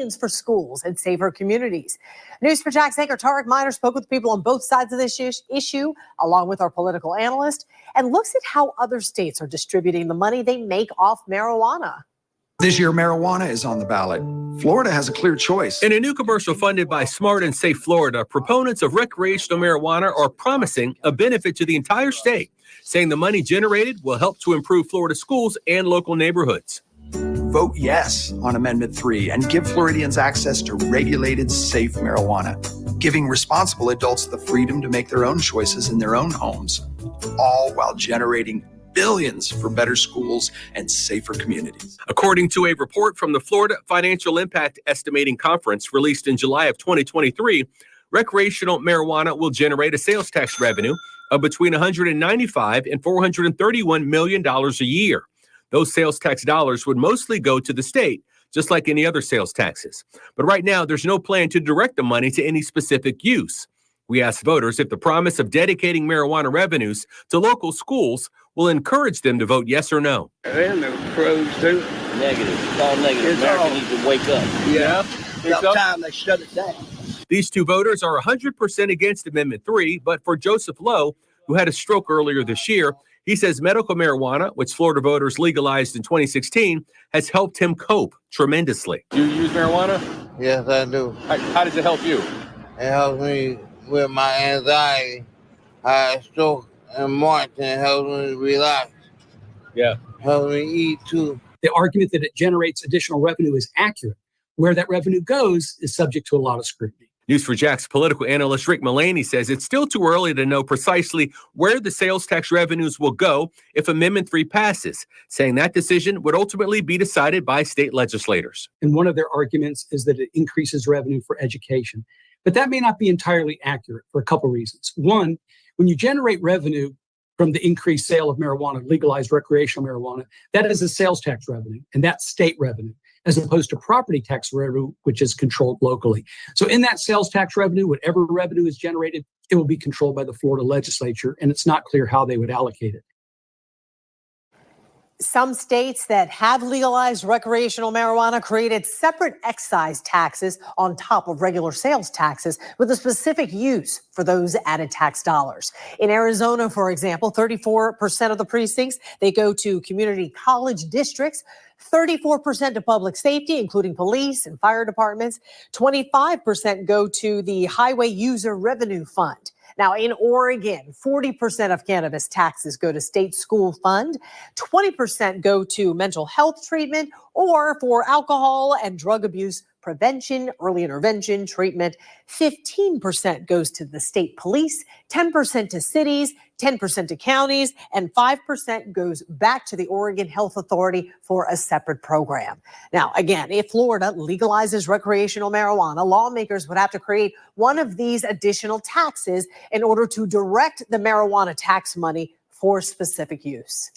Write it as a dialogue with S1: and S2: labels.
S1: billions for schools and safer communities. News for Jack's anchor Tarek Miner spoke with people on both sides of this issue, along with our political analyst, and looks at how other states are distributing the money they make off marijuana.
S2: This year, marijuana is on the ballot. Florida has a clear choice.
S3: In a new commercial funded by Smart and Safe Florida, proponents of recreational marijuana are promising a benefit to the entire state, saying the money generated will help to improve Florida schools and local neighborhoods.
S2: Vote yes on Amendment 3 and give Floridians access to regulated, safe marijuana, giving responsible adults the freedom to make their own choices in their own homes, all while generating billions for better schools and safer communities.
S3: According to a report from the Florida Financial Impact Estimating Conference released in July of 2023, recreational marijuana will generate a sales tax revenue of between $195 and $431 million a year. Those sales tax dollars would mostly go to the state, just like any other sales taxes. But right now, there's no plan to direct the money to any specific use. We asked voters if the promise of dedicating marijuana revenues to local schools will encourage them to vote yes or no.
S4: And the pros too.
S5: Negative. It's all negative. America needs to wake up.
S4: Yeah.
S5: It's time they shut it down.
S3: These two voters are 100% against Amendment 3, but for Joseph Lowe, who had a stroke earlier this year, he says medical marijuana, which Florida voters legalized in 2016, has helped him cope tremendously.
S6: Do you use marijuana?
S7: Yes, I do.
S6: How does it help you?
S7: It helps me with my anxiety. I had a stroke in March and it helps me relax.
S6: Yeah.
S7: Helps me eat too.
S8: The argument that it generates additional revenue is accurate. Where that revenue goes is subject to a lot of scrutiny.
S3: News4Jack's political analyst Rick Mullaney says it's still too early to know precisely where the sales tax revenues will go if Amendment 3 passes, saying that decision would ultimately be decided by state legislators.
S8: And one of their arguments is that it increases revenue for education. But that may not be entirely accurate for a couple reasons. One, when you generate revenue from the increased sale of marijuana, legalized recreational marijuana, that is a sales tax revenue, and that's state revenue, as opposed to property tax revenue, which is controlled locally. So in that sales tax revenue, whatever revenue is generated, it will be controlled by the Florida legislature, and it's not clear how they would allocate it.
S1: Some states that have legalized recreational marijuana created separate excise taxes on top of regular sales taxes with a specific use for those added tax dollars. In Arizona, for example, 34% of the precincts, they go to community college districts, 34% to public safety, including police and fire departments, 25% go to the Highway User Revenue Fund. Now, in Oregon, 40% of cannabis taxes go to state school fund, 20% go to mental health treatment or for alcohol and drug abuse prevention, early intervention, treatment. 15% goes to the state police, 10% to cities, 10% to counties, and 5% goes back to the Oregon Health Authority for a separate program. Now, again, if Florida legalizes recreational marijuana, lawmakers would have to create one of these additional taxes in order to direct the marijuana tax money for specific use.